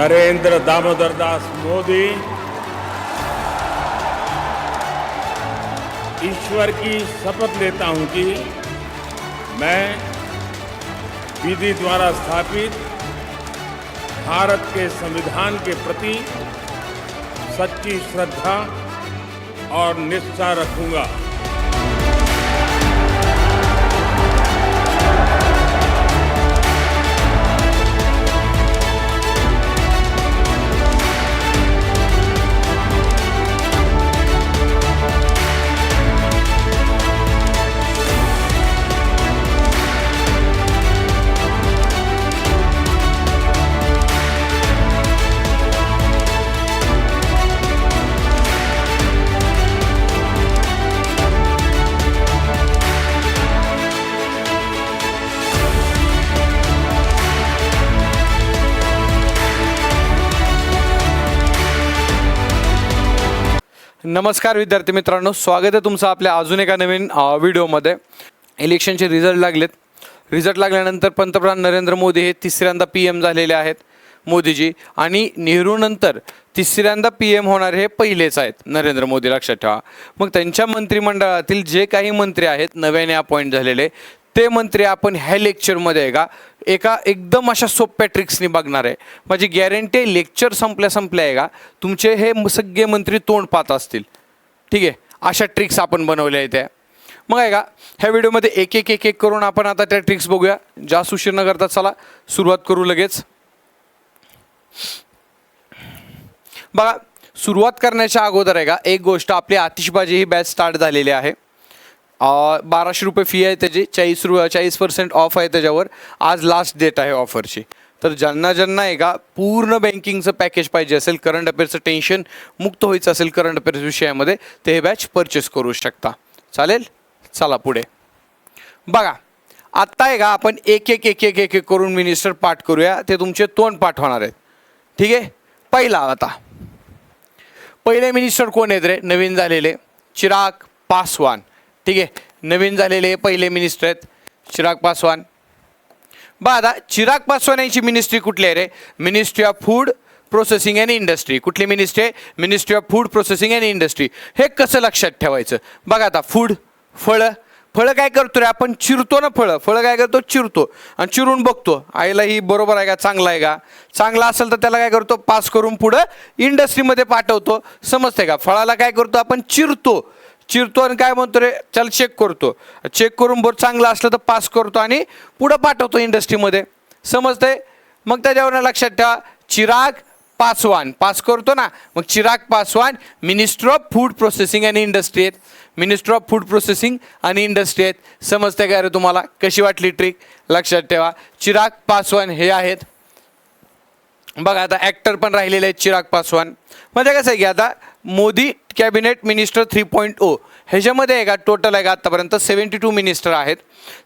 नरेंद्र दामोदर दास मोदी ईश्वर की शपथ लेता हूं कि मैं विधि द्वारा स्थापित भारत के संविधान के प्रति सच्ची श्रद्धा और निष्ठा रखूंगा। नमस्कार विद्यार्थी मित्रांनो, स्वागत आहे तुमचं आपल्या अजून एका नवीन व्हिडिओमध्ये। इलेक्शनचे रिझल्ट लागलेत। रिझल्ट लागल्यानंतर पंतप्रधान नरेंद्र मोदी हे तिसऱ्यांदा PM झालेले आहेत मोदीजी, आणि नेहरूनंतर तिसऱ्यांदा PM होणारे हे पहिलेच आहेत नरेंद्र मोदी, लक्षात ठेवा। मग त्यांच्या मंत्रिमंडळातील जे काही मंत्री आहेत नव्याने अपॉइंट झालेले, ते मंत्री आपण ह्या लेक्चरमध्ये एका एकदम अशा सोप्या ट्रिक्सनी बघणार आहे। माझी गॅरंटी लेक्चर संपल्या आहे का तुमचे हे सगळे मंत्री तोंड पाहत असतील, ठीक आहे। अशा ट्रिक्स आपण बनवल्या आहेत त्या। मग आहे का ह्या व्हिडिओमध्ये एक एक करून आपण आता त्या ट्रिक्स बघूया। जास्त उशीर न करता चला सुरुवात करू लगेच। बघा, सुरुवात करण्याच्या अगोदर आहे का एक गोष्ट, आपली आतिषबाजी ही बॅच स्टार्ट झालेली आहे। 1200 रुपये फी आहे त्याची, 40% ऑफ आहे त्याच्यावर। आज लास्ट डेट आहे ऑफरची। तर ज्यांना आहे का पूर्ण बँकिंगचं पॅकेज पाहिजे असेल, करंट अफेअर्सचं टेन्शन मुक्त व्हायचं असेल करंट अफेअर्स विषयामध्ये, ते हे बॅच परचेस करू शकता। चालेल, चला पुढे बघा। आत्ता आहे का आपण एक करून मिनिस्टर पाठ करूया, ते तुमचे तोंड पाठ होणार आहेत, ठीक आहे। पहिले मिनिस्टर कोण आहेत रे? नवीन झालेले चिराग पासवान, ठीक आहे। नवीन झालेले पहिले मिनिस्टर आहेत चिराग पासवान। आता चिराग पासवान यांची मिनिस्ट्री कुठली आहे रे? Ministry of food processing and industry. कुठली मिनिस्ट्री आहे? Ministry of food processing and industry. हे कसं लक्षात ठेवायचं बघा। आता फूड, फळं काय करतो रे आपण? चिरतो ना फळं काय करतो? चिरतो, आणि चिरून बघतो आईला ही बरोबर आहे का, चांगला आहे का? चांगला असेल तर त्याला काय करतो? पास करून पुढं इंडस्ट्रीमध्ये पाठवतो। समजते का? फळाला काय करतो आपण? चिरतो आणि काय म्हणतो रे? चल चेक करतो, चेक करून बरं चांगलं असलं तर पास करतो आणि पुढं पाठवतो इंडस्ट्रीमध्ये। समजते? मग त्याच्यावर लक्षात ठेवा, चिराग पासवान पास करतो ना, मग Chirag Paswan minister of food processing आणि इंडस्ट्री आहेत। मिनिस्टर ऑफ फूड प्रोसेसिंग आणि इंडस्ट्री आहेत। समजते का रे तुम्हाला? कशी वाटली ट्रिक? लक्षात ठेवा, चिराग पासवान हे आहेत बघा। आता ॲक्टर पण राहिलेले आहेत चिराग पासवान। म्हणजे कसं आहे की आता मोदी कॅबिनेट मिनिस्टर 3.0 ह्याच्यामध्ये आहे का टोटल आहे का आत्तापर्यंत 72 मिनिस्टर आहेत।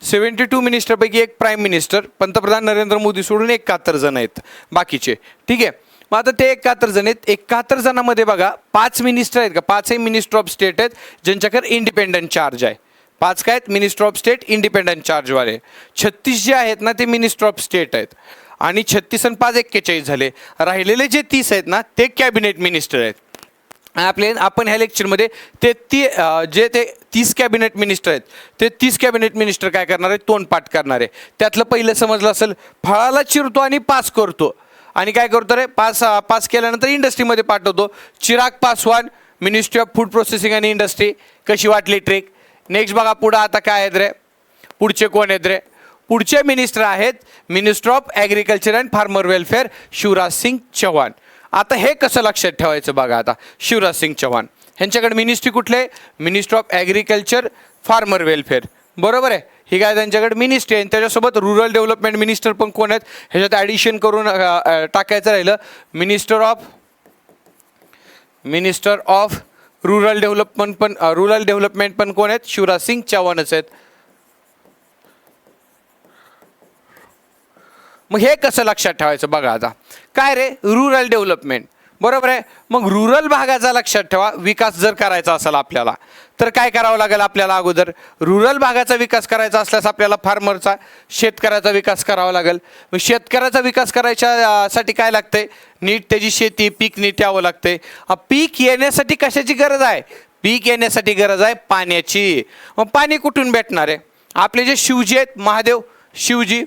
72 मिनिस्टरपैकी एक प्राईम मिनिस्टर, पंतप्रधान नरेंद्र मोदी सोडून 71 जण आहेत बाकीचे, ठीक आहे। मग आता ते 71 जण आहेत। 71 जणांमध्ये बघा 5 मिनिस्टर आहेत का, 5ही मिनिस्टर ऑफ स्टेट आहेत ज्यांच्याकडे इंडिपेंडंट चार्ज आहे। 5 काय आहेत? मिनिस्टर ऑफ स्टेट इंडिपेंडंट चार्जवाले। 36 जे आहेत ना ते मिनिस्टर ऑफ स्टेट आहेत, आणि 36 आणि 5 41 झाले। राहिलेले जे 30 आहेत ना ते कॅबिनेट मिनिस्टर आहेत। आपण ह्या लेक्चरमध्ये ते 30 कॅबिनेट मिनिस्टर आहेत, ते 30 कॅबिनेट मिनिस्टर काय करणार आहे? तोंडपाठ करणार आहे। त्यातलं पहिलं समजलं असेल, फळाला चिरतो आणि पास करतो, आणि काय करतो रे? पास केल्यानंतर इंडस्ट्रीमध्ये पाठवतो। Chirag Paswan ministry of food processing आणि इंडस्ट्री। कशी वाटली ट्रिक? नेक्स्ट बघा पुढं आता काय आहेत रे? पुढचे कोण आहेत रे? पुढचे मिनिस्टर आहेत minister of agriculture and farmer welfare Shivraj Singh Chouhan. आता हे कसं लक्षात ठेवायचं बघा। आता शिवराज सिंग चौहान ह्यांच्याकडे मिनिस्ट्री कुठले? Minister of agriculture farmer welfare, बरोबर आहे। ही काय त्यांच्याकडे मिनिस्ट्री आहे। त्याच्यासोबत रुरल डेव्हलपमेंट मिनिस्टर पण कोण आहेत? ह्याच्यात ॲडिशन करून टाकायचं राहिलं, मिनिस्टर ऑफ रुरल डेव्हलपमेंट पण कोण आहेत? शिवराज सिंग चौहानच आहेत। मग हे कसं लक्षात ठेवायचं बघा। आता काय रे? रुरल डेव्हलपमेंट बरोबर आहे. मग रुरल भागाचा लक्षात ठेवा, विकास जर करायचा असेल आपल्याला तर काय करावं लागेल आपल्याला? अगोदर रुरल भागाचा विकास करायचा असल्यास आपल्याला फार्मरचा, शेतकऱ्याचा विकास करावा लागेल. मग शेतकऱ्याचा विकास करायच्या साठी काय लागतंय? नीट त्याची शेती, पीक नीट यावं लागतंय. पीक येण्यासाठी कशाची गरज आहे? पीक येण्यासाठी गरज आहे पाण्याची. मग पाणी कुठून भेटणार आहे? आपले जे शिवजी आहेत, महादेव शिवजी,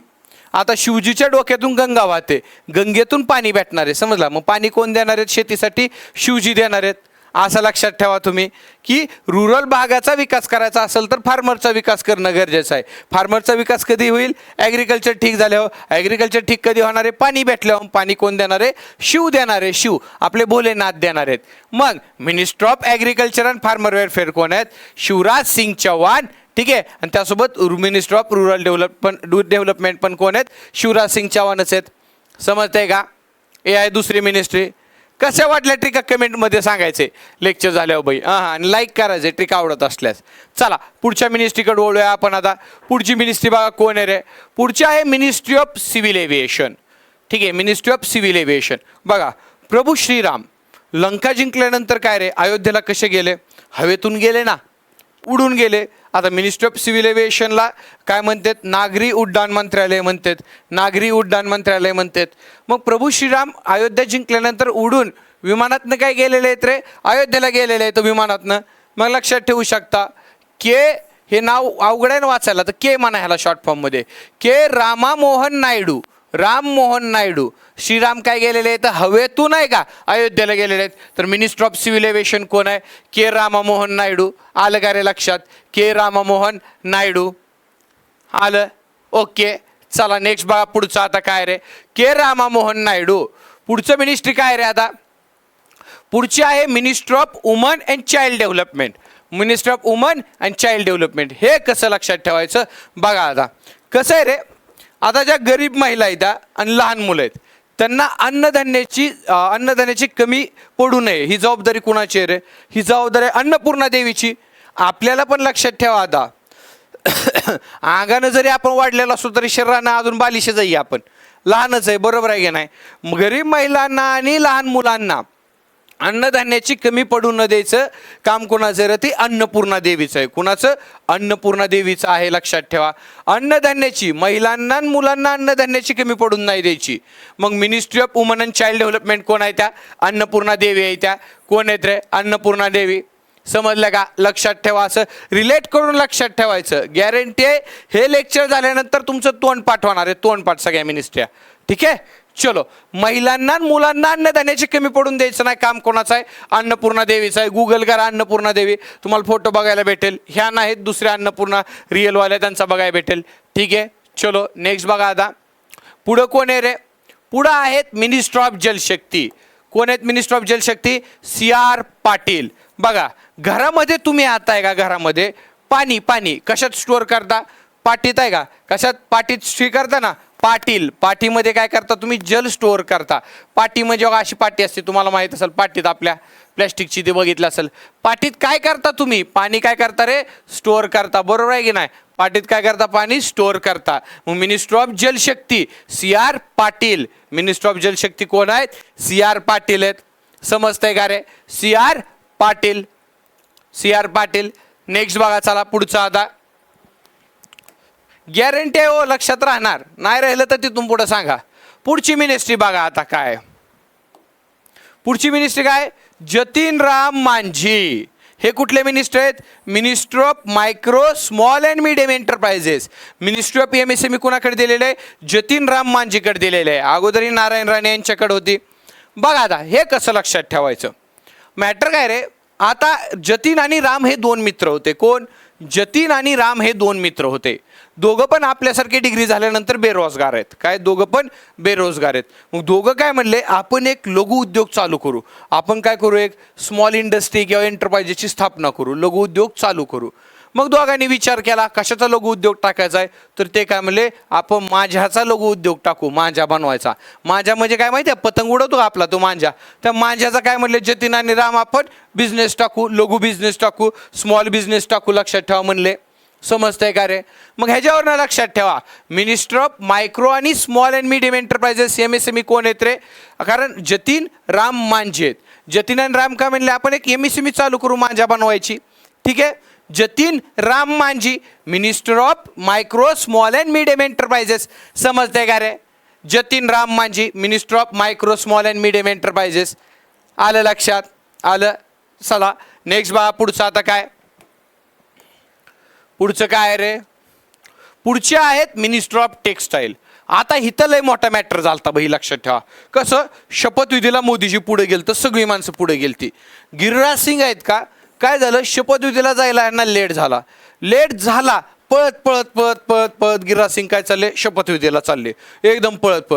आता शिवजीच्या डोक्यातून गंगा वाहते, गंगेतून पाणी भेटणार आहे, समजला? मग पाणी कोण देणार आहेत शेतीसाठी? शिवजी देणार आहेत. असं लक्षात ठेवा तुम्ही की रुरल भागाचा विकास करायचा असेल तर फार्मरचा विकास करणं गरजेचं आहे. फार्मरचा विकास कधी होईल? ॲग्रिकल्चर ठीक झाल्यावर. ॲग्रिकल्चर ठीक कधी होणार आहे? पाणी भेटल्यावर. पाणी कोण देणार आहे? शिव देणार आहे, शिव आपले भोलेनाथ देणार आहेत. मग minister of agriculture and farmer welfare कोण आहेत? शिवराज सिंग चौहान, ठीक आहे. आणि त्यासोबत मिनिस्टर ऑफ रुरल डेव्हलपमेंट पण कोण आहेत? शिवराज सिंग चौहानच आहेत. समजतंय का? हे आहे दुसरी मिनिस्ट्री. कशा वाटल्या ट्रिका कमेंटमध्ये सांगायचे लेक्चर झाल्यावर बाई. आणि लाईक करायचे ट्रिक आवडत असल्यास. चला पुढच्या मिनिस्ट्रीकडे वळूया आपण आता. पुढची मिनिस्ट्री बघा कोण आहे रे? पुढची आहे मिनिस्ट्री ऑफ सिव्हिल एव्हिएशन. ठीक आहे, मिनिस्ट्री ऑफ सिव्हिल एव्हिएशन. बघा, प्रभू श्रीराम लंका जिंकल्यानंतर काय रे, अयोध्येला कसे गेले? हवेतून गेले ना, उडून गेले. आता मिनिस्ट्री ऑफ सिव्हिल एव्हिएशनला काय म्हणतात? नागरी उड्डाण मंत्रालय म्हणतात. नागरी उड्डाण मंत्रालय म्हणतात. मग प्रभू श्रीराम अयोध्या जिंकल्यानंतर उडून विमानातनं काय गेलेले आहेत रे? अयोध्येला गेलेले आहेत विमानातनं. मग लक्षात ठेवू शकता के, हे नाव अवघड आहे ना वाचायला, तर के म्हणा ह्याला शॉर्ट फॉर्ममध्ये. के रामामोहन नायडू. राममोहन नायडू. श्रीराम काय गेलेले आहेत? हवेतून आहे का अयोध्येला गेलेले आहेत. तर मिनिस्टर ऑफ सिव्हिल एव्हिएशन कोण आहे? के रामामोहन नायडू. आलं का रे लक्षात? के रामामोहन नायडू. आलं? ओके. चला नेक्स्ट बघा पुढचं आता काय रे? के रामामोहन नायडू. पुढचं मिनिस्ट्री काय रे आता? पुढची आहे minister of woman and child development. Minister of woman and child development. हे कसं लक्षात ठेवायचं बघा. आता कसं आहे रे, आता ज्या गरीब महिला आहेत आणि लहान मुलं आहेत त्यांना अन्नधान्याची कमी पडू नये, ही जबाबदारी कुणाची आहे रे? ही जबाबदारी अन्नपूर्णा देवीची. आपल्याला पण लक्षात ठेवा, आता अंगानं जरी आपण वाढलेला असलो तरी शरीरानं अजून बालिशच आहे, आपण लहानच आहे, बरोबर आहे की नाही? गरीब महिलांना आणि लहान मुलांना अन्नधान्याची कमी पडू न द्यायचं काम कोणाचं आहे? ते अन्नपूर्णा देवीचं आहे. कुणाचं? अन्नपूर्णा देवीचं आहे, लक्षात ठेवा. अन्नधान्याची, महिलांना मुलांना अन्नधान्याची कमी पडून नाही द्यायची. मग ministry of woman and child development कोण आहे? त्या अन्नपूर्णा देवी आहे. त्या कोण आहेत रे? अन्नपूर्णा देवी. समजलं का? लक्षात ठेवा, असं रिलेट करून लक्षात ठेवायचं. गॅरंटी आहे हे लेक्चर झाल्यानंतर तुमचं तोंड पाठवणार आहे, तोंड सगळ्या मिनिस्ट्र्या. ठीक आहे, चलो. महिलांना अन्नधान्याची अन्नधान्याची कमी पडून द्यायचं नाही काम कोणाचं आहे? अन्नपूर्णा देवीचं आहे. गुगल करा अन्नपूर्णा देवी, तुम्हाला फोटो बघायला भेटेल. ह्या नाहीत, दुसऱ्या अन्नपूर्णा रिअलवाल्या त्यांचा बघायला भेटेल. ठीक आहे, चलो नेक्स्ट बघा. आता पुढं कोण आहे रे? पुढं आहेत मिनिस्टर ऑफ जलशक्ती. कोण आहेत minister of Jal Shakti? CR Patil. बघा, घरामध्ये तुम्ही आता आहे का? घरामध्ये पाणी कशात स्टोअर करता? पाटीत आहे का? कशात? पाटीत स्टोअर करता ना. पाटीमध्ये काय करता तुम्ही? जल स्टोअर करता. पाटी म्हणजे अशी पाटी असते, तुम्हाला माहित असेल, पाटीत आपल्या प्लॅस्टिकची ते बघितलं असेल. पाटीत काय करता तुम्ही? पाणी काय करता रे? स्टोअर करता, बरोबर आहे की नाही? पाटीत काय करता? पाणी स्टोअर करता. मग minister of Jal Shakti CR Patil. Minister of Jal Shakti कोण आहेत? CR पाटील आहेत. समजतंय का रे? CR Patil. CR Patil. Next बघा, चला पुढचं. आता गॅरंटी आहे हो, लक्षात राहणार. नाही राहिलं तर तिथून पुढे सांगा. पुढची मिनिस्ट्री बघा आता काय. पुढची मिनिस्ट्री काय? जतीन राम मांझी. हे कुठले मिनिस्टर आहेत? Minister of micro small and medium enterprises. Ministry of MSME कोणाकडे दिलेलं आहे? जतीन राम मांझीकडे दिलेलं आहे. अगोदर नारायण राणे यांच्याकडे होती. बघा आता हे कसं लक्षात ठेवायचं. मॅटर काय रे, आता जतीन आणि राम हे दोन मित्र होते. कोण? जतीन आणि राम हे दोन मित्र होते. दोघं पण आपल्यासारखे डिग्री झाल्यानंतर बेरोजगार आहेत. काय? दोघं पण बेरोजगार आहेत. मग दोघं काय म्हणले, आपण एक लघु उद्योग चालू करू. आपण काय करू? एक स्मॉल इंडस्ट्री किंवा एंटरप्राइजेसची स्थापना करू, लघु उद्योग चालू करू. मग दोघांनी विचार केला कशाचा लघु उद्योग टाकायचा आहे? तर ते काय म्हणले, आपण मांजाचा लघु उद्योग टाकू. मांजा बनवायचा. मांजा म्हणजे काय माहिती आहे? पतंग उडवतो आपला तो मांजा. त्या मांजाचा काय म्हणले जतीन आणि राम, आपण बिझनेस टाकू, लघु बिझनेस टाकू, स्मॉल बिझनेस टाकू. लक्षात ठेवा म्हणले. समजतंय का रे? मग ह्याच्यावरनं लक्षात ठेवा, मिनिस्टर ऑफ मायक्रो आणि small and medium enterprises MSME कोण आहेत रे? कारण जतीन राम मांझी आहेत. जतीन आणि राम का म्हणले आपण एक MSME चालू करू मांजा बनवायची. ठीक आहे, Jitan Ram Manjhi minister of micro small and medium enterprises. समजतंय का रे? Jitan Ram Manjhi minister of micro small and medium enterprises. आलं लक्षात? आलं. चला नेक्स्ट बघा पुढचं. आता काय पुढचं काय आहे रे? पुढचे आहेत मिनिस्टर ऑफ टेक्सटाईल. आता इथं लय मोठा मॅटर झालता भाई, लक्षात ठेवा. कसं शपथविधीला मोदीजी पुढे गेल तर सगळी माणसं पुढे गेलती. गिरिराज सिंग आहेत का, काय झालं शपथविधीला जायला यांना लेट झाला. पळत पळत पळत पळत पळत गिरिराज सिंग काय चालले, शपथविधीला चालले एकदम पळत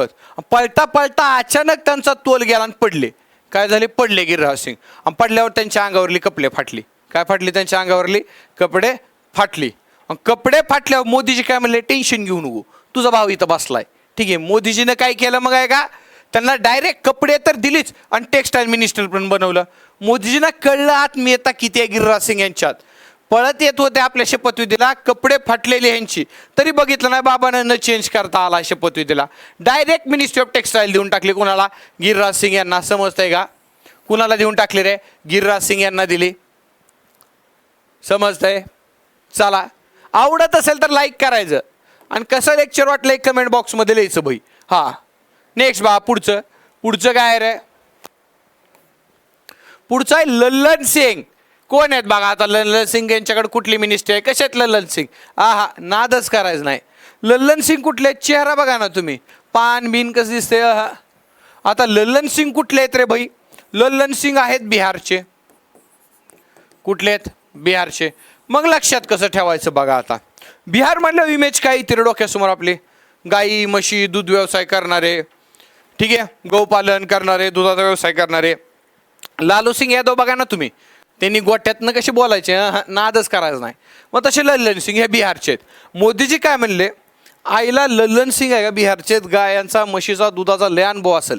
पळता पळता अचानक त्यांचा तोल गेला आणि पडले. काय झाले? पडले गिरिराज सिंग. आणि पडल्यावर त्यांच्या अंगावरली कपडे फाटली. काय फाटली? त्यांच्या अंगावरली कपडे फाटली. कपडे फाटल्यावर मोदीजी काय म्हणले, टेन्शन घेऊ नको, तुझा भाऊ इथं बसलाय. ठीक आहे, मोदीजीनं काय केलं मग आहे का, त्यांना डायरेक्ट कपडे तर दिलीच आणि टेक्सटाईल मिनिस्टर पण बनवलं. मोदीजींना कळलं आत्मीयता किती आहे गिरिराज सिंग यांच्यात. पळत येत होते आपल्या शपथविधीला, कपडे फाटलेले ह्यांची, तरी बघितलं नाही बाबांना न चेंज करता आला शपथविधीला. डायरेक्ट मिनिस्ट्री ऑफ टेक्सटाईल देऊन टाकली. कोणाला? गिरिराज सिंग यांना. समजतंय का? कुणाला देऊन टाकले रे? गिरिराज सिंग यांना दिली. समजतंय? चला, आवडत असेल तर लाईक करायचं आणि कसं लेक्चर वाटलं एक कमेंट बॉक्समध्ये लिहायचं भाई. हा नेक्स्ट बा पुढचं काय आहे रे? पुढचं आहे लल्लन सिंग. कोण आहेत बघा आता लल्लन सिंग यांच्याकडे कुठली मिनिस्ट्री आहे? कशात लल्लन सिंग? हा नादच करायचं नाही. लल्लन सिंग कुठले? चेहरा बघा ना तुम्ही, पान बिन कसं दिसते. आता लल्लन सिंग कुठले आहेत रे भाई? लल्लन सिंग आहेत बिहारचे. कुठले आहेत? बिहारचे. मग लक्षात कसं ठेवायचं बघा. आता बिहार म्हणलं इमेज काय इथे डोक्यासमोर आपली, गाई म्हशी दूध व्यवसाय करणारे. ठीक आहे, गौपालन करणारे, दुधाचा व्यवसाय करणारे. लालू सिंग यादव बघा ना तुम्ही, त्यांनी गोठ्यातनं कसे बोलायचे, नादच करायचं नाही. मग तसे लल्लन सिंग हे बिहारचे आहेत. मोदीजी काय म्हणले, आईला लल्लन सिंग आहे का बिहारचे, गायांचा म्हशीचा दुधाचा लय अनुभव असेल.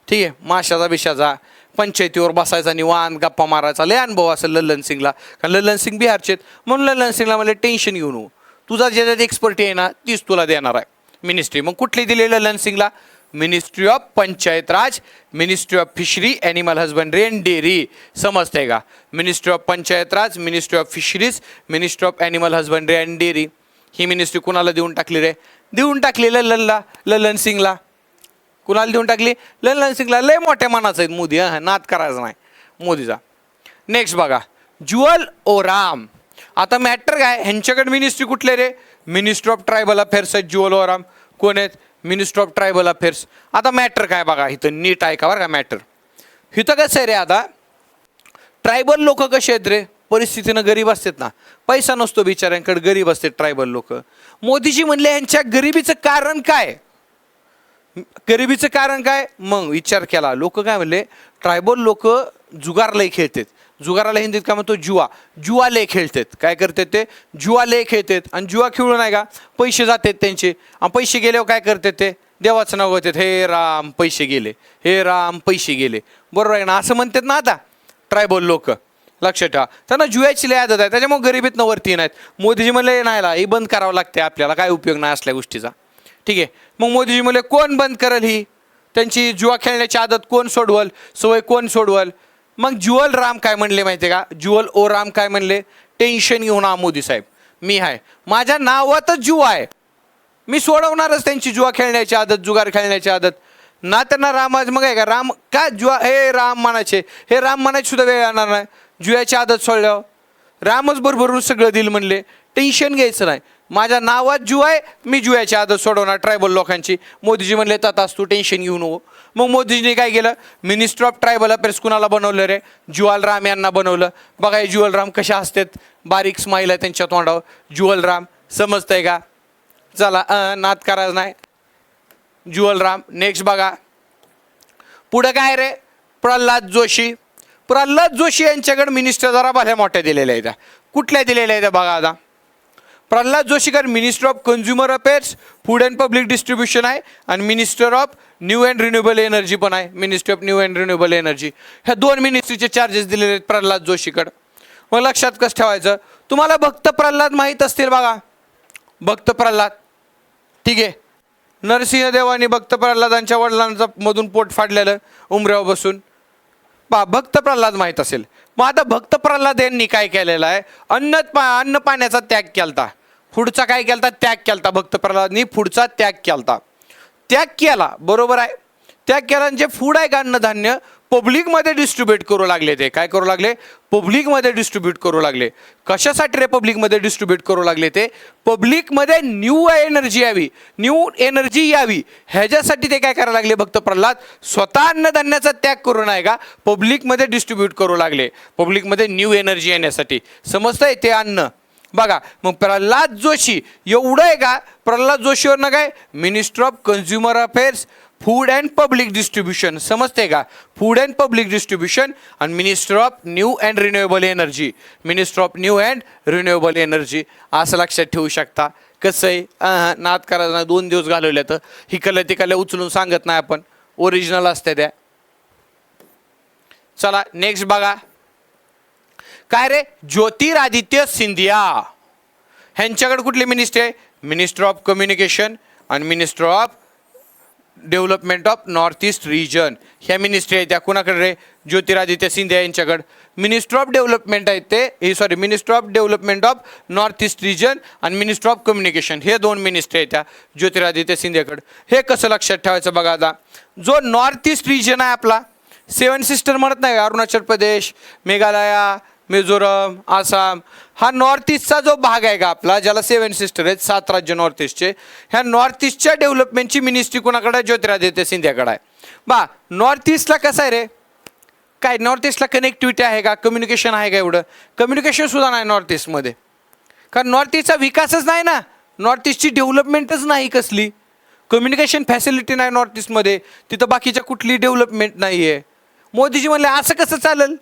ठीक आहे, माशाचा बिशाचा, पंचायतीवर बसायचा निवांत गप्पा मारायचा लय अनुभव असेल लल्लन सिंगला. कारण लल्लन सिंग बिहारचे आहेत. म्हणून लल्लन सिंगला म्हणले टेन्शन घेऊ नको, तुझा ज्याच्यात एक्सपर्टी आहे ना तीच तुला देणार आहे मिनिस्ट्री. मग कुठली दिली लल्लन सिंगला? Ministry of panchayat raj, ministry of fishery, animal husbandry and dairy. समजतंय का? Ministry of panchayat raj, ministry of fisheries, ministry of animal husbandry and dairy. ही मिनिस्ट्री कुणाला देऊन टाकली रे? देऊन टाकली लल्लन सिंगला. कुणाला देऊन टाकली? लल्लन सिंगला. लय मोठ्या मनाचं आहेत मोदी, नाद करायचा नाही मोदीचा. नेक्स्ट बघा ज्युअल ओराम. आता मॅटर काय, ह्यांच्याकडे मिनिस्ट्री कुठले रे? मिनिस्टर ऑफ ट्रायबल अफेअर्स आहेत ज्युअल ओराम. कोण आहेत? Minister of tribal affairs. आता मॅटर काय बघा, इथं नीट ऐका बरं का मॅटर. इथं कसं आहे रे, आता ट्रायबल लोक कसे आहेत रे, परिस्थितीनं गरीब असतात ना, पैसा नसतो बिचाऱ्यांकडे, गरीब असतात ट्रायबल लोक. मोदीजी म्हणले यांच्या गरिबीचं कारण काय? गरिबीचं कारण काय? मग विचार केला, लोक काय म्हणले, ट्रायबल लोक जुगार लय खेळतात. जुगाराला हिंदीत काय म्हणतो? जुवा लय खेळतात. काय करतात ते? जुवा लय खेळतात. आणि जुवा खेळून नाही का पैसे जातात त्यांचे. आणि पैसे गेल्यावर काय करतात ते? देवाचं नाव घेतात, हे राम पैसे गेले, हे राम पैसे गेले. बरोबर आहे ना? असं म्हणतात ना आता ट्रायबल लोक. लक्षात ठेवा, त्यांना जुव्याची लय आदत आहे, त्याच्यामुळे गरिबीतनं वरती नाहीत. मोदीजी म्हणले नाहीला ही बंद करावं लागते आपल्याला, काय उपयोग नाही असल्या गोष्टीचा. ठीक आहे, मग मोदीजी म्हणले कोण बंद करेल ही त्यांची जुवा खेळण्याची आदत? कोण सोडवल? सवय कोण सोडवल? मग ज्युअल राम काय म्हणले माहिती आहे का? ज्युअल ओ राम काय म्हणले? टेन्शन घेऊ ना मोदी साहेब, मी आहे, माझ्या नावातच जुवा आहे, मी सोडवणारच त्यांची जुवा खेळण्याची आदत, जुगार खेळण्याची आदत. ना त्यांना रामाज मग आहे का राम का जुवा, हे राम म्हणायचे, हे राम म्हणायचे सुद्धा वेळ येणार नाही. जुयाची आदत सोडल्यावर रामच भरभरून सगळं दिल म्हणले. टेन्शन घ्यायचं नाही, माझ्या नावात जुवा आहे, मी जुयाची आदत सोडवणार ट्रायबल लोकांची. मोदीजी म्हणले ततास तू टेन्शन घेऊ नको. मग मोदीजीने काय केलं? मिनिस्टर ऑफ ट्रायबल अफेअर्स कुणाला बनवलं रे? ज्युअल राम यांना बनवलं. बघा हे ज्युअल राम कशा असतात, बारीक स्माईल आहे त्यांच्या तोंडावर. ज्युअल राम समजतंय का? चला नाद करायचं नाही, ज्युअल राम. नेक्स्ट बघा पुढं काय रे? प्रल्हाद जोशी. प्रल्हाद जोशी यांच्याकडे मिनिस्टर जरा भल्या मोठ्या दिलेल्या आहेत. कुठल्या दिलेल्या आहेत बघा आता. प्रल्हाद जोशीकर minister of consumer affairs, food and public distribution आहे, आणि minister of new and renewable energy पण आहे. Ministry of new and renewable energy, ह्या दोन मिनिस्ट्रीचे चार्जेस दिलेले आहेत प्रल्हाद जोशीकडे. मग लक्षात कसं ठेवायचं, तुम्हाला भक्त प्रल्हाद माहीत असतील बघा, भक्त प्रल्हाद, ठीक आहे. नरसिंहदेवानी भक्त प्रल्हादांच्या वडिलांचा मधून पोट फाडलेलं उमऱ्यावर बसून, भक्त प्रल्हाद माहीत असेल. मग आता भक्त प्रल्हाद यांनी काय केलेलं आहे, अन्न पाण्याचा त्याग केलता, पुढचा काय केलता, त्याग केलता. भक्त प्रल्हादनी पुढचा त्याग केलता. त्याग केला, बरोबर आहे. त्याग केला जे फूड आहे का अन्नधान्य पब्लिकमध्ये डिस्ट्रीब्यूट करू लागले. ते काय करू लागले, पब्लिकमध्ये डिस्ट्रीब्यूट करू लागले. कशासाठी रे पब्लिकमध्ये डिस्ट्रीब्यूट करू लागले, ते पब्लिकमध्ये न्यू एनर्जी यावी, न्यू एनर्जी यावी ह्याच्यासाठी ते काय करायला लागले. भक्त प्रल्हाद स्वतः अन्नधान्याचा त्याग करून आहे का पब्लिकमध्ये डिस्ट्रीब्यूट करू लागले, पब्लिकमध्ये न्यू एनर्जी येण्यासाठी. समजतंय ते अन्न बघा. मग प्रल्हाद जोशी एवढं आहे का, प्रल्हाद जोशीवरनं काय minister of consumer affairs, food and public distribution, समजते का, फूड अँड पब्लिक डिस्ट्रीब्युशन आणि minister of new and renewable energy, minister of new and renewable energy, असं लक्षात ठेवू शकता. कसं आहे, नाद करायचं नाही, 2 दिवस घालवल्या तर हिकल्या तिकल्या उचलून सांगत नाही आपण, ओरिजिनल असते त्या. चला नेक्स्ट बघा, काय रे, ज्योतिरादित्य सिंधिया ह्यांच्याकडे कुठले मिनिस्टर आहे, मिनिस्टर ऑफ कम्युनिकेशन आणि minister of development of north east region. ह्या मिनिस्ट्री आहेत त्या कुणाकडे रे, ज्योतिरादित्य सिंधिया यांच्याकडे. मिनिस्टर ऑफ डेव्हलपमेंट आहेत ते minister of development of north east region आणि मिनिस्टर ऑफ कम्युनिकेशन, हे 2 मिनिस्ट्री आहेत त्या ज्योतिरादित्य सिंधियाकडे. हे कसं लक्षात ठेवायचं बघा. आता जो नॉर्थ ईस्ट रिजन आहे आपला, 7 सिस्टर म्हणत नाही, अरुणाचल प्रदेश, मेघालया, मिझोरम, आसाम, हा नॉर्थ ईस्टचा जो भाग आहे का आपला, ज्याला 7 सिस्टर आहेत, 7 राज्य नॉर्थ ईस्टचे, ह्या नॉर्थ ईस्टच्या डेव्हलपमेंटची मिनिस्ट्री कोणाकडे आहे, ज्योतिरादित्य सिंधियाकडे आहे. बा नॉर्थ ईस्टला कसं आहे रे, काय नॉर्थ ईस्टला कनेक्टिव्हिटी आहे का, कम्युनिकेशन आहे का, एवढं कम्युनिकेशन सुद्धा नाही नॉर्थ ईस्टमध्ये. कारण नॉर्थ ईस्टचा विकासच नाही ना, नॉर्थ ईस्टची डेव्हलपमेंटच नाही कसली, कम्युनिकेशन फॅसिलिटी नाही नॉर्थ ईस्टमध्ये, तिथं बाकीच्या कुठली डेव्हलपमेंट नाही आहे. मोदीजी म्हणले असं कसं चालेल,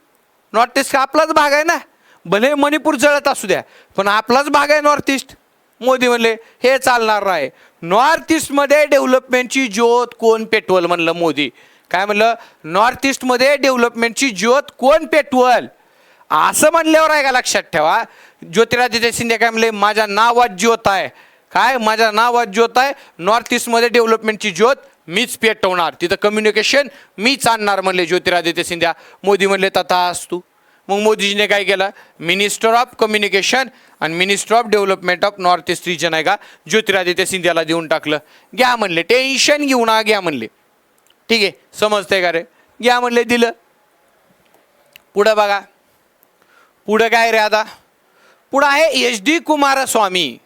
नॉर्थ ईस्ट आपलाच भाग आहे ना, भले मणिपूर जळत असू द्या पण आपलाच भाग आहे नॉर्थ ईस्ट. मोदी म्हणले हे चालणार नाही, नॉर्थ ईस्टमध्ये डेव्हलपमेंटची ज्योत कोण पेटवल, म्हणलं मोदी. काय म्हणलं, नॉर्थ ईस्टमध्ये डेव्हलपमेंटची ज्योत कोण पेटवल, असं म्हणल्यावर आहे का लक्षात ठेवा. ज्योतिरादित्य सिंधिया काय म्हणले, माझ्या नावात ज्योत आहे, काय माझ्या नावात ज्योत आहे, नॉर्थ ईस्टमध्ये डेव्हलपमेंटची ज्योत मीच पेटवणार, तिथं कम्युनिकेशन मीच आणणार म्हणले ज्योतिरादित्य सिंधिया. मोदी म्हणले तथास्तु. मग मोदीजीने काय केलं, मिनिस्टर ऑफ कम्युनिकेशन आणि minister of development of north east region आहे का ज्योतिरादित्य सिंधियाला देऊन टाकलं. घ्या म्हणले, टेन्शन घेऊ ना, घ्या म्हणले. ठीक आहे, समजतंय का रे, घ्या म्हणले, दिलं. पुढं बघा, पुढं काय रे, आता पुढं आहे HD कुमारस्वामी.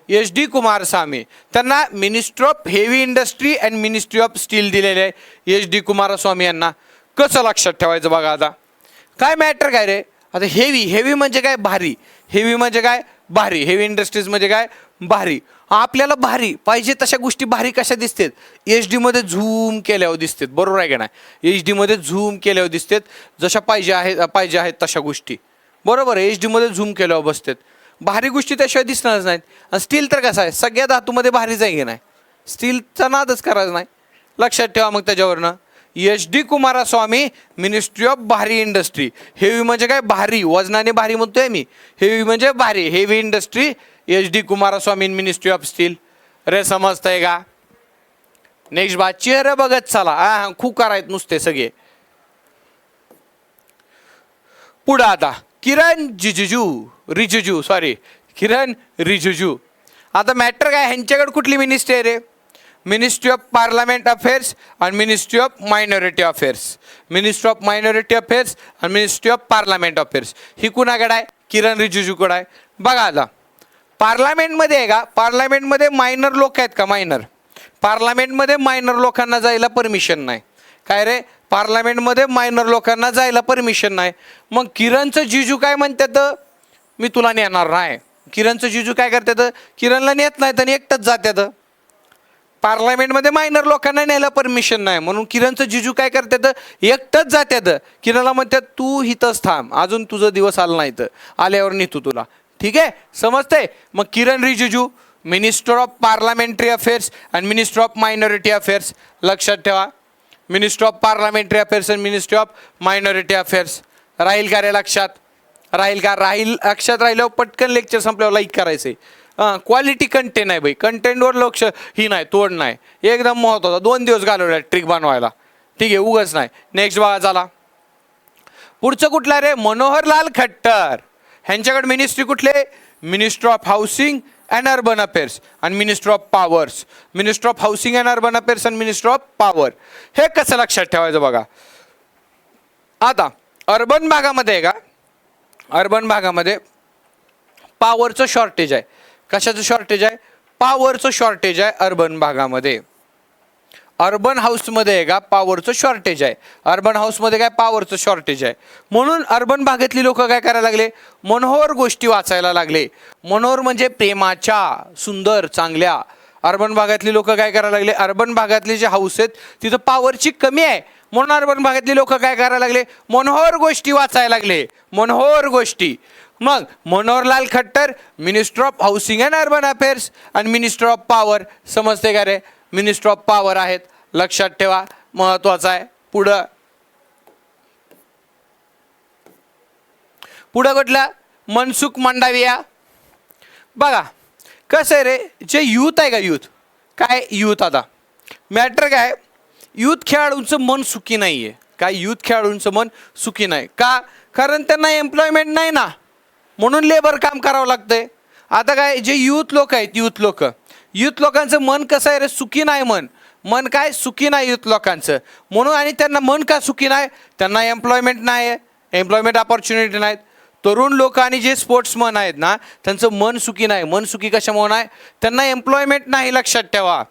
HD कुमारस्वामी त्यांना minister of heavy industry and ministry of steel दिलेले आहे. HD कुमारस्वामी यांना कसं लक्षात ठेवायचं बघा. आता काय मॅटर काय रे, आता हेवी म्हणजे काय, भारी, हेवी म्हणजे काय, भारी, हेवी इंडस्ट्रीज म्हणजे काय, भारी. आपल्याला भारी पाहिजे तशा गोष्टी भारी कशा दिसतात, HD मध्ये झूम केल्यावर दिसतात, बरोबर आहे का नाही, HD मध्ये झूम केल्यावर दिसतात, जशा पाहिजे आहेत तशा गोष्टी, बरोबर आहे, HD मध्ये झूम केल्यावर बसतात, भारी गोष्टी त्याशिवाय दिसणारच नाहीत. आणि स्टील तर कसं आहे, सगळ्या धातूमध्ये भारी जाईल नाही, स्टीलचा नादच करायचा नाही, लक्षात ठेवा. मग त्याच्यावरनं HD कुमारस्वामी मिनिस्ट्री ऑफ भारी इंडस्ट्री. हेवी म्हणजे काय, भारी, वजनाने भारी म्हणतोय मी, हेवी म्हणजे भारी, heavy industry, HD Kumaraswamy ministry of steel. रे समजतंय का. नेक्स्ट बा, चेहरे बघत चला, खूप करायत नुसते सगळे. पुढं आता किरण रिजिजू. आता मॅटर काय, ह्यांच्याकडे कुठली मिनिस्ट्री आहे रे, मिनिस्ट्री ऑफ पार्लमेंट अफेअर्स आणि ministry of minority affairs. Ministry of minority affairs आणि मिनिस्ट्री ऑफ पार्लमेंट अफेअर्स ही कुणाकडे आहे, किरण रिजिजूकडे आहे. बघा आता पार्लमेंटमध्ये आहे का, पार्लमेंटमध्ये मायनर लोक आहेत का, मायनर, पार्लमेंटमध्ये मायनर लोकांना जायला परमिशन नाही. काय रे, पार्लमेंटमध्ये मायनर लोकांना जायला परमिशन नाही. मग किरणचं जिजू काय म्हणतात, मी तुला नेणार नाही. किरणचं जिजू काय करतात, किरणला नेत नाहीत आणि एकटंच जातात. पार्लमेंटमध्ये मायनर लोकांना न्यायला परमिशन नाही म्हणून किरणचं जिजू काय करतात, एकटंच जातात. किरणला म्हणतात तू हिथंच थांब, अजून तुझं दिवस आला नाही, तर आल्यावर नेतो तुला. ठीक आहे, समजतंय. मग Kiren Rijiju minister of parliamentary affairs आणि मिनिस्टर ऑफ मायनॉरिटी अफेअर्स. लक्षात ठेवा, मिनिस्टर ऑफ पार्लमेंटरी अफेअर्स आणि मिनिस्ट्री ऑफ मायनॉरिटी अफेअर्स. राहील का रे लक्षात. राहील का? राहील. लक्षात राहिल्यावर पटकन लेक्चर संपल्यावर लाईक करायचंय. क्वालिटी कंटेंट आहे भाई, कंटेंटवर लक्ष ही नाही, तोड नाही. एकदम महत्त्वाचा. 2 दिवस घालवला ट्रिक बनवायला. ठीक आहे, उगाच नाही. नेक्स्ट बघा चला. पुढचं कुठलं रे? मनोहरलाल खट्टर. ह्यांच्याकडे मिनिस्ट्री कुठले? Minister of housing and urban affairs आणि minister of powers. Minister of housing and urban affairs आणि मिनिस्टर ऑफ पॉवर. हे कसं लक्षात ठेवायचं बघा. आता अर्बन भागामध्ये आहे का, अर्बन भागामध्ये पॉवरचं शॉर्टेज आहे. कशाचं शॉर्टेज आहे? पॉवरचं शॉर्टेज आहे अर्बन भागामध्ये. अर्बन हाऊसमध्ये आहे का पॉवरचं शॉर्टेज आहे. अर्बन हाऊसमध्ये काय पॉवरचं शॉर्टेज आहे. म्हणून अर्बन भागातली लोक काय करायला लागले? मनोहर गोष्टी वाचायला लागले. मनोहर म्हणजे प्रेमाच्या, सुंदर, चांगल्या. अर्बन भागातली लोक काय करायला लागले? अर्बन भागातले जे हाऊस आहेत तिथं पॉवरची कमी आहे, म्हणून अर्बन भागातली लोक काय करायला लागले? मनोहर गोष्टी वाचायला लागले. मनोहर गोष्टी. मग Manoharlal Khattar minister of housing and urban affairs आणि मिनिस्टर ऑफ पॉवर. समजते का रे? मिनिस्टर ऑफ पॉवर आहेत. लक्षात ठेवा, महत्वाचं आहे. पुढं कुठला? मनसुख मांडाविया. बघा कसं आहे रे, जे यूथ आहे का, यूथ काय, यूथ आता मॅटर काय, यूथ खेळाडूंचं मन सुखी नाही आहे. काय? यूथ खेळाडूंचं मन सुखी नाही का? कारण त्यांना एम्प्लॉयमेंट नाही ना, म्हणून लेबर काम करावं लागतंय. आता काय, जे यूथ लोक आहेत, यूथ लोकांचं मन कसं आहे रे? सुखी नाही. मन काय सुखी नाही यूथ लोकांचं. म्हणून आणि त्यांना मन का सुखी नाही? त्यांना एम्प्लॉयमेंट नाही आहे, एम्प्लॉयमेंट ऑपॉर्च्युनिटी नाहीत. तरुण लोक आणि जे स्पोर्ट्समन आहेत ना, त्यांचं मन सुखी नाही. मन सुखी कशामुळे नाही? त्यांना एम्प्लॉयमेंट नाही. लक्षात ठेवा,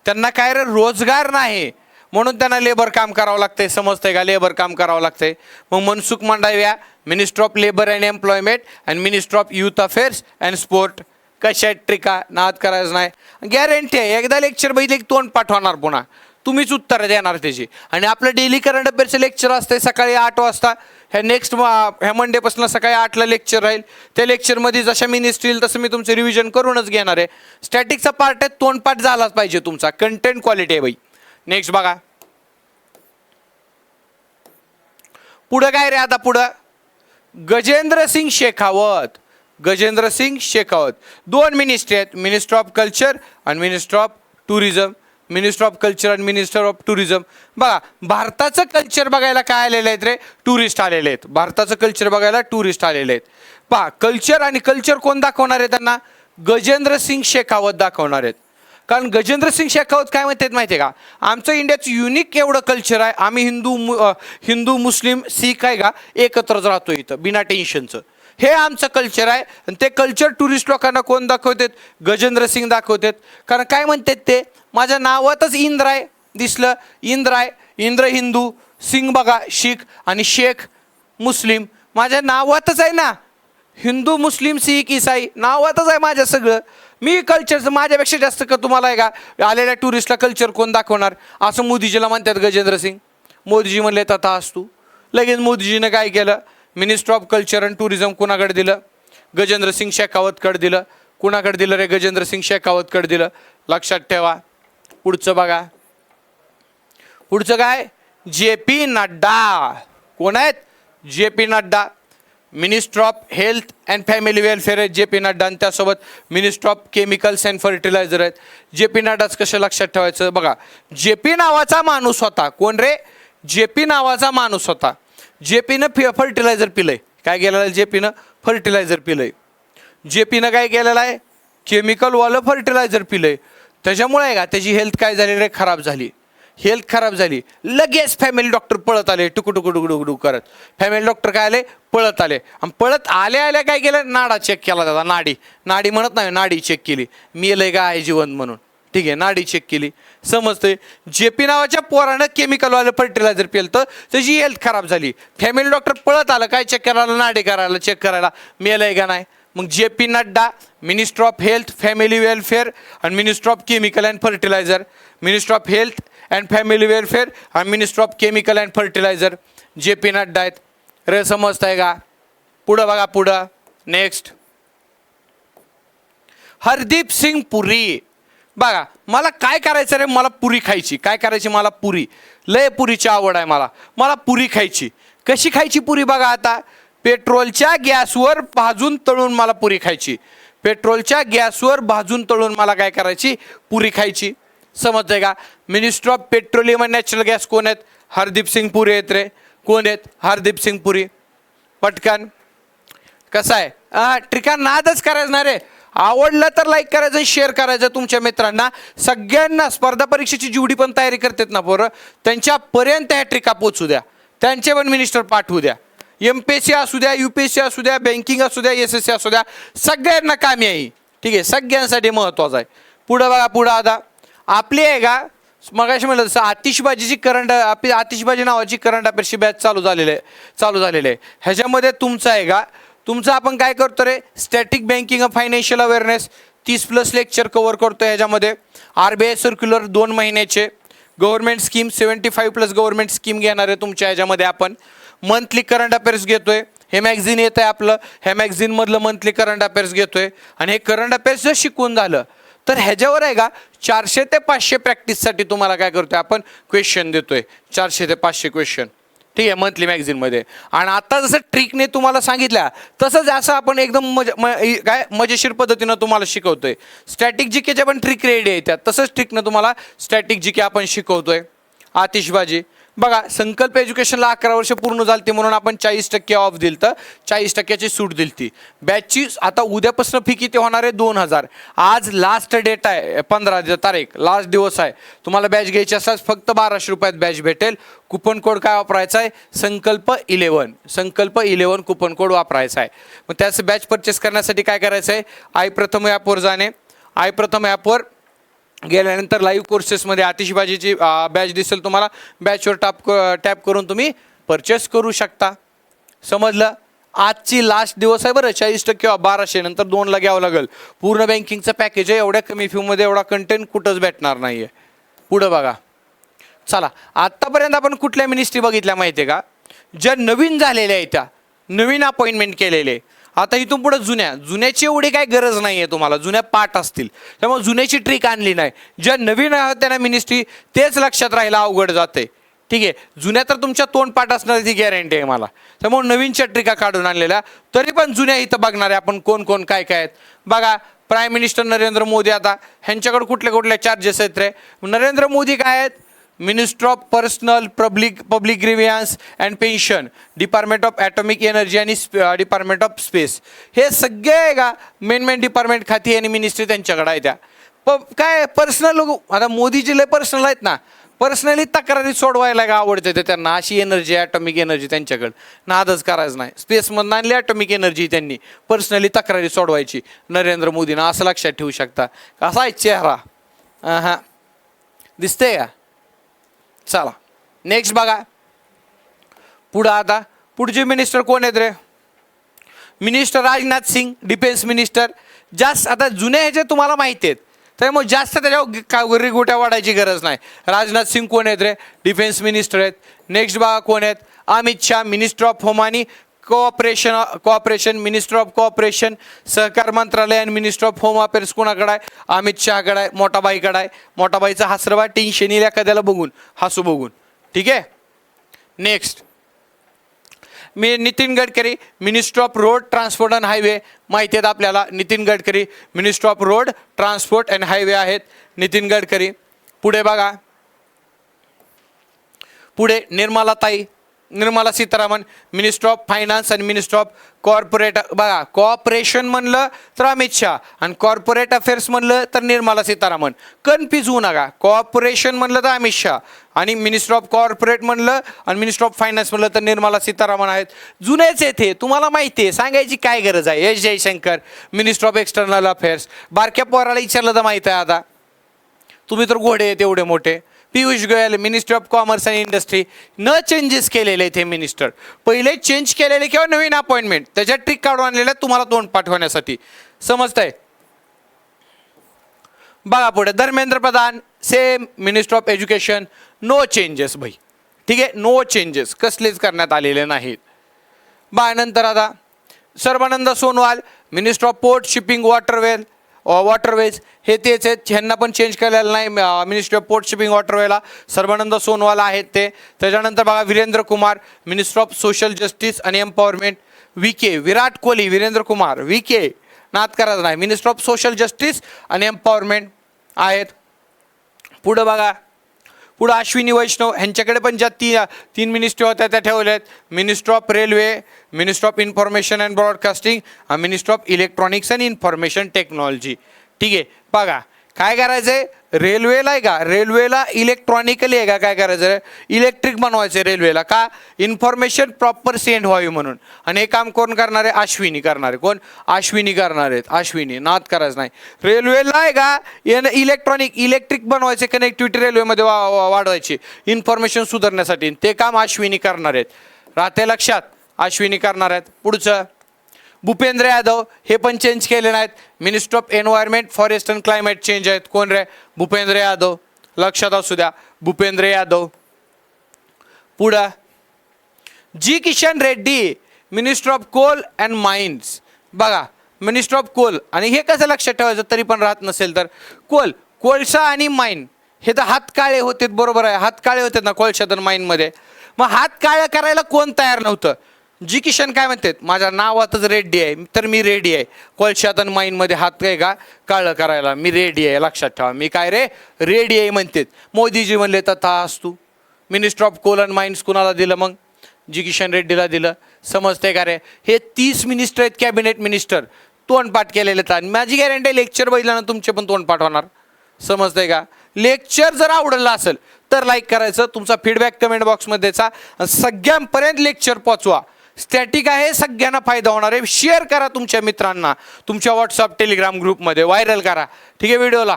त्यांना काय रे? रोजगार नाही, म्हणून त्यांना लेबर काम करावं लागतंय. समजतंय का? लेबर काम करावं लागतंय. मग Mansukh Mandaviya minister of labour and employment and minister of youth affairs and sport. कशा ट्रिका नाद करायचं नाही. गॅरंटी आहे, एकदा लेक्चर बघितले की तोंड पाठवणार, पुन्हा तुम्हीच उत्तर देणार त्याची. आणि आपलं डेली करंट अफेअरचं लेक्चर असते सकाळी 8 वाजता. ह्या मंडेपासून सकाळी 8ला लेक्चर राहील. त्या लेक्चरमध्ये जशा मिनिस्ट्री येईल तसं मी तुमचं रिव्हिजन करूनच घेणार आहे. स्टॅटिकचा पार्ट आहे, तोंडपाठ झालाच पाहिजे तुमचा. कंटेंट क्वालिटी आहे बाई. नेक्स्ट बघा पुढं काय रे? आता पुढं गजेंद्र सिंग शेखावत. गजेंद्र सिंग शेखावत. 2 मिनिस्ट्री आहेत, मिनिस्टर ऑफ कल्चर आणि minister of tourism. Minister of culture आणि मिनिस्टर ऑफ टुरिझम. बघा भारताचं कल्चर बघायला काय आलेले आहेत रे? टुरिस्ट आलेले आहेत. भारताचं कल्चर बघायला टुरिस्ट आलेले आहेत. पहा कल्चर, आणि कल्चर कोण दाखवणार आहे त्यांना? गजेंद्र सिंग शेखावत दाखवणार आहेत. कारण गजेंद्र सिंग शेखावत काय म्हणतात माहिती आहे का? आमचं इंडियाचं युनिक एवढं कल्चर आहे, आम्ही हिंदू मुस्लिम शीख आहे का एकत्रच राहतो इथं बिना टेन्शनचं. हे आमचं कल्चर आहे. आणि ते कल्चर टुरिस्ट लोकांना कोण दाखवतात? गजेंद्र सिंग दाखवतात. कारण काय म्हणतात ते? माझ्या नावातच इंद्र आहे, दिसलं इंद्र आहे. इंद्र हिंदू, सिंग बघा शीख आणि शेख मुस्लिम. माझ्या नावातच आहे ना, हिंदू मुस्लिम शीख इसाई नावातच आहे माझ्या सगळं. मी कल्चरचं माझ्यापेक्षा जास्त का तुम्हाला आहे का आलेल्या टुरिस्टला कल्चर कोण दाखवणार? असं मोदीजीला म्हणतात गजेंद्र सिंग. मोदीजी म्हणले तथा असतो. लगेच मोदीजीनं काय केलं? Minister of culture and tourism कुणाकडे दिलं? गजेंद्र सिंग शेखावतकडे दिलं. कुणाकडे दिलं रे? गजेंद्र सिंग शेखावतकडे दिलं. लक्षात ठेवा. पुढचं बघा. पुढचं काय? JP नड्डा. कोण आहेत? JP Nadda. Minister of health and family welfare आहेत JP नड्डा. आणि त्यासोबत minister of chemicals and fertiliser आहेत. JP नड्डाच कसं लक्षात ठेवायचं बघा. JP नावाचा माणूस होता. कोण रे? JP नावाचा माणूस होता. JPनं फर्टिलायझर पिलंय. काय केलेलं आहे? JPनं फर्टिलायझर पिलंय. JPनं काय केलेलं आहे? केमिकलवालं फर्टिलायझर पिलंय. त्याच्यामुळे आहे का त्याची हेल्थ काय झाली रे? खराब झाली. हेल्थ खराब झाली. लगेच फॅमिली डॉक्टर पळत आले, टुकू करत. फॅमिली डॉक्टर काय आले? पळत आले. आणि पळत आल्या काय केलं? नाडा चेक केला त्याचा. नाडी म्हणत नाही, नाडी चेक केली. मेलंय का आहे जिवंत म्हणून. ठीक आहे, नाडी चेक केली. समजते? JP नावाच्या पोरानं केमिकलवालं फर्टिलायझर पिलं तर त्याची हेल्थ खराब झाली. फॅमिली डॉक्टर पळत आलं काय चेक करायला? नाडी करायला, चेक करायला. मेलंय का नाही. मग JP Nadda minister of health family welfare आणि minister of chemical and fertiliser. Minister of health and family welfare आणि minister of chemical and fertiliser JP Nadda आहेत. रे समजताय का? पुढं बघा. पुढं नेक्स्ट हरदीप सिंग पुरी. बघा मला काय करायचं रे? मला पुरी खायची. काय करायची? मला पुरी. लय पुरीची आवड आहे मला पुरी खायची. कशी खायची पुरी बघा. आता पेट्रोलच्या गॅसवर भाजून तळून मला पुरी खायची. पेट्रोलच्या गॅसवर भाजून तळून मला काय करायची, पुरी खायची. समजतंय का? Minister of petroleum and natural gas कोण आहेत? हरदीप सिंग पुरी आहेत रे. कोण आहेत? हरदीप सिंग पुरी. पटकन कसं आहे, ट्रिका नादच करायचं ना रे. आवडलं तर लाईक करायचं, शेअर करायचं तुमच्या मित्रांना. सगळ्यांना स्पर्धा परीक्षेची जेवढी पण तयारी करतात ना पोरं, त्यांच्यापर्यंत ह्या ट्रिका पोचू द्या. त्यांचे पण मिनिस्टर पाठवू द्या. MPSC असू द्या, UPSC असू द्या, बँकिंग असू द्या, SSC असू द्या, सगळ्यांना कामी आहे. ठीक आहे, सगळ्यांसाठी महत्त्वाचं आहे. पुढं बघा, पुढं आता आपली आहे का, मगाशी म्हणलं तसं आतिषबाजीची आतिषबाजी नावाची करंट अफेअर्सची बॅच चालू झालेली आहे. ह्याच्यामध्ये तुमचं आहे का, तुमचं आपण काय करतो रे, static banking financial awareness 30+ lecture cover करतो. ह्याच्यामध्ये RBI सर्क्युलर 2 महिन्याचे, गव्हर्नमेंट स्कीम 75+ गव्हर्नमेंट स्कीम घेणार आहे तुमच्या ह्याच्यामध्ये. आपण मंथली करंट अफेअर्स घेतोय. हे मॅगझिन येतं आहे आपलं, ह्या मॅगझिनमधलं मंथली करंट अफेअर्स घेतोय. आणि हे करंट अफेअर्स जर शिकून झालं तर ह्याच्यावर आहे का 400 ते 500 प्रॅक्टिससाठी तुम्हाला काय करतोय आपण, क्वेश्चन देतोय. 400 ते 500 क्वेश्चन. ठीक आहे, मंथली मॅगझिनमध्ये. आणि आता जसं ट्रिकने तुम्हाला सांगितलं तसंच असं आपण एकदम मजेशीर पद्धतीनं तुम्हाला शिकवतोय. स्टॅटिक जीकेच्या पण ट्रिक रेडी आहे त्यात, तसंच ट्रिकनं तुम्हाला स्टॅटिक जीके आपण शिकवतोय. आतिषबाजी बघा, संकल्प एज्युकेशनला 11 वर्ष पूर्ण झाली म्हणून आपण 40% ऑफ दिलं, तर 40%ची सूट दिली. बॅचची आता उद्यापासून फी किती होणार आहे, 2000. आज लास्ट डेट आहे, 15 तारीख, लास्ट दिवस आहे. तुम्हाला बॅच घ्यायची असल्यास फक्त 1200 रुपयात बॅच भेटेल. कुपन कोड काय वापरायचा आहे, संकल्प 11 कुपन कोड वापरायचा आहे. मग त्याचं बॅच परचेस करण्यासाठी काय करायचं आहे, आय प्रथम ॲपवर जाणे. आय प्रथम ॲपवर गेल्यानंतर लाईव्ह कोर्सेसमध्ये आतिषबाजीची बॅच दिसेल तुम्हाला. बॅचवर टॅप करून तुम्ही परचेस करू शकता. समजलं? आजची लास्ट दिवस आहे बरं. 40% 1200 नंतर 2ला घ्यावं लागेल. पूर्ण बँकिंगचं पॅकेज आहे. एवढ्या कमी फीमध्ये एवढा कंटेंट कुठंच भेटणार नाही आहे. पुढं बघा. चला, आत्तापर्यंत आपण कुठल्या मिनिस्ट्री बघितल्या माहिती आहे का, ज्या नवीन झालेल्या आहेत, त्या नवीन अपॉइंटमेंट केलेले. आता इथून पुढे जुन्याची एवढी काही गरज नाही आहे तुम्हाला, जुन्या पाठ असतील त्यामुळे जुन्याची ट्रिक आणली नाही. ज्या नवीन आहेत त्यांना मिनिस्ट्री तेच लक्षात राहायला अवघड जाते. ठीक आहे, जुन्या तर तुमच्या तोंड पाठ असणार ती गॅरंटी आहे मला. त्यामुळे नवीनच्या ट्रिका काढून आणलेल्या, तरी पण जुन्या इथं बघणार आहे आपण कोण कोण काय काय आहेत. बघा, प्राईम मिनिस्टर नरेंद्र मोदी, आता ह्यांच्याकडे कुठले कुठले चार्जेस आहेत रे. नरेंद्र मोदी काय आहेत, minister of personnel public grievance and pension, department of atomic energy आणि डिपार्टमेंट ऑफ स्पेस. हे सगळे आहे का मेन डिपार्टमेंट खाती आणि मिनिस्ट्री त्यांच्याकडे आहे. त्या काय पर्सनल, आता मोदीजी लय पर्सनल आहेत ना, पर्सनली तक्रारी सोडवायला का आवडते ते त्यांना. अशी एनर्जी, ॲटॉमिक एनर्जी त्यांच्याकडे नादच करायचं नाही. स्पेसमधून आणली ॲटॉमिक एनर्जी, त्यांनी पर्सनली तक्रारी सोडवायची नरेंद्र मोदींना. असं लक्षात ठेवू शकता. कसा आहे चेहरा, हां दिसतंय का? चला नेक्स्ट बघा. पुढं आता पुढचे मिनिस्टर कोण आहेत रे, minister Rajnath Singh, defence minister. जास्त आता जुने ह्याचे तुम्हाला माहिती आहेत, त्यामुळे जास्त त्याच्यावर रिगोट्या वाढायची गरज नाही. राजनाथ सिंग कोण आहेत रे, डिफेन्स मिनिस्टर आहेत. नेक्स्ट बघा कोण आहेत, Amit Shah, minister of home आणि कोऑपरेशन, मिनिस्टर ऑफ कोऑपरेशन, सहकार मंत्रालय आणि मिनिस्टर ऑफ होम अफेअर्स कोणाकडे आहे, अमित शहाकडे आहे, मोठाबाईकडे आहे. मोठाबाईचा हसरवा टेन्शन येईल एखाद्याला बघून, हसू बघून. ठीक आहे, next Nitin Gadkari, minister of road transport and highway. माहिती आहेत आपल्याला, Nitin Gadkari minister of road transport and highway आहेत नितीन गडकरी. पुढे बघा, पुढे Nirmala Sitharaman, minister of finance आणि मिनिस्टर ऑफ कॉर्पोरेट. बघा, कॉर्पोरेशन म्हणलं तर अमित शहा आणि कॉर्पोरेट अफेअर्स म्हणलं तर निर्मला सीतारामन. कन्फ्यूज होऊ नका. कॉर्पोरेशन म्हणलं तर अमित शहा आणि मिनिस्टर ऑफ कॉर्पोरेट म्हणलं आणि मिनिस्टर ऑफ फायनान्स म्हणलं तर निर्मला सीतारामन आहेत. जुनेच येथे तुम्हाला माहिती आहे, सांगायची काय गरज आहे. S Jaishankar, minister of external affairs. बारक्या पोराला विचारलं तर माहिती आहे. आता तुम्ही तर घोडे आहेत एवढे मोठे. Piyush Goyal, minister of commerce and industry. न चेंजेस केलेले आहेत हे मिनिस्टर. पहिले चेंज केलेले किंवा नवीन अपॉइंटमेंट, त्याच्यात ट्रिक काढून आणलेल्या तुम्हाला तोंड पाठवण्यासाठी. समजतंय? बघा पुढे, Dharmendra Pradhan same, minister of education. No changes भाई. ठीक आहे, नो चेंजेस कसलेच करण्यात आलेले नाहीत. नंतर आता Sarbananda Sonowal, minister of port, shipping, waterways. हे तेच आहेत, ह्यांना पण चेंज केलेलं नाही. मिनिस्टर ऑफ पोर्ट, शिपिंग, वॉटरवेला सर्बानंद सोनोवाल आहेत ते. त्याच्यानंतर बघा Virendra Kumar, minister of social justice आणि empowerment. VK, Virat Kohli, Virendra Kumar, VK, नाद करायचं नाही. मिनिस्टर ऑफ सोशल जस्टिस आणि एम्पॉवरमेंट आहेत. पुढं बघा, पुढं अश्विनी वैष्णव, ह्यांच्याकडे पण ज्या तीन मिनिस्ट्री होत्या त्या ठेवल्या आहेत. Minister of railway, minister of information and broadcasting, minister of electronics and information technology. ठीक आहे, बघा काय करायचं आहे, रेल्वेला आहे का, रेल्वेला इलेक्ट्रॉनिकली आहे का, काय करायचं आहे, इलेक्ट्रिक बनवायचं आहे रेल्वेला, का इन्फॉर्मेशन प्रॉपर सेंड व्हावी म्हणून. आणि हे काम कोण करणार आहे, अश्विनी करणार आहे. कोण, अश्विनी करणार आहेत. अश्विनी, नाद करायचं नाही. रेल्वेला आहे का इलेक्ट्रिक बनवायचे, कनेक्टिव्हिटी रेल्वेमध्ये वाढवायची, इन्फॉर्मेशन सुधारण्यासाठी, ते काम अश्विनी करणार आहेत. राहते लक्षात, अश्विनी करणार आहेत. पुढचं भूपेंद्र यादव, हे पण चेंज केले नाहीत. Minister of environment, forest and climate change आहेत. कोण रे, भूपेंद्र यादव, लक्षात असू द्या, भूपेंद्र यादव. पुढं G Kishan Reddy, minister of coal and mines. बघा मिनिस्टर ऑफ कोल, आणि हे कसं लक्षात ठेवायचं तरी पण राहत नसेल तर, कोळसा आणि माइन हे तर हात काळे होते, बरोबर आहे, हात काळे होते ना कोळशात आणि माइनमध्ये. मग हात काळे करायला कोण तयार नव्हतं. जी किशन काय म्हणतात, माझ्या नावातच रेड्डी आहे तर मी रेडी आहे, कोळशात आणि माइनमध्ये हात काय का काळं करायला मी रेडी आहे. लक्षात ठेवा, मी काय रे, रेडी आहे म्हणतात. मोदीजी म्हणले तथा असतो. Minister of coal and mines कुणाला दिलं मग, जी किशन रेड्डीला दिलं. समजते का रे, हे 30 मिनिस्टर आहेत कॅबिनेट मिनिस्टर, तोंडपाठ केलेले आहेत. आणि माझी गॅरंटी लेक्चर बघितल्यानं तुमचे पण तोंडपाठ होणार. समजतंय का, लेक्चर जर आवडलं असेल तर लाईक करायचं, तुमचा फीडबॅक कमेंट बॉक्समध्ये द्यायचा, सगळ्यांपर्यंत लेक्चर पोचवा. स्टॅटिक आहे, सगळ्यांना फायदा होणार आहे. शेअर करा तुमच्या मित्रांना, तुमच्या व्हॉट्सअप टेलिग्राम ग्रुपमध्ये व्हायरल करा. ठीक आहे, व्हिडिओला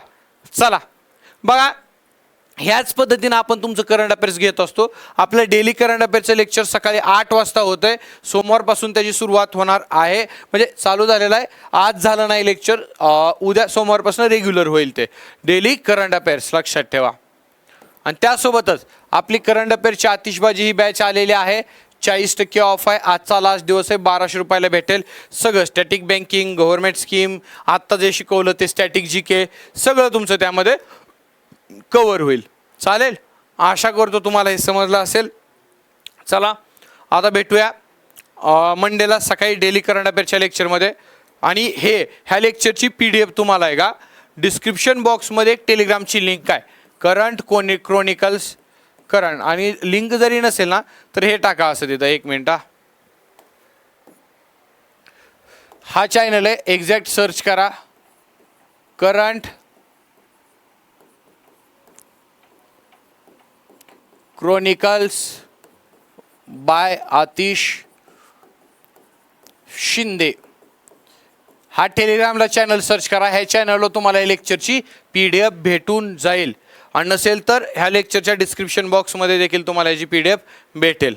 चला बघा. ह्याच पद्धतीनं आपण तुमचं करंट अफेअर्स घेत असतो. आपलं डेली करंट अफेअरचं लेक्चर सकाळी 8 वाजता होतं आहे. सोमवारपासून त्याची सुरुवात होणार आहे, म्हणजे चालू झालेलं आहे. आज झालं नाही लेक्चर, उद्या सोमवारपासून रेग्युलर होईल ते डेली करंट अफेअर्स, लक्षात ठेवा. आणि त्यासोबतच आपली करंट अफेअरची आतिषबाजी ही बॅच आलेली आहे. 40% ऑफ आहे. आजचा लास्ट दिवस आहे. 1200 रुपयाला भेटेल. सगळं स्टॅटिक बँकिंग, गव्हर्नमेंट स्कीम, आत्ता जे शिकवलं ते स्टॅटिक जी के, सगळं तुमचं त्यामध्ये कवर होईल. चालेल, आशा करतो तुम्हाला हे समजलं असेल. चला आता भेटूया मंडेला सकाळी डेली करंट अफेअरच्या लेक्चरमध्ये. आणि ह्या लेक्चरची PDF तुम्हाला आहे का डिस्क्रिप्शन बॉक्समध्ये एक टेलिग्रामची लिंक आहे, करंट क्रोनिकल्स करंट, आणि लिंक जरी नसेल ना तर हे टाका असं तिथं. 1 मिनिट, हा चॅनल आहे, एक्झॅक्ट सर्च करा, current chronicles by Atish Shinde. हा टेलिग्रामला चॅनल सर्च करा. ह्या चॅनलवर तुम्हाला या लेक्चरची PDF भेटून जाईल. आणि नसेल तर ह्या लेक्चरच्या डिस्क्रिप्शन बॉक्समध्ये देखील तुम्हाला याची PDF भेटेल.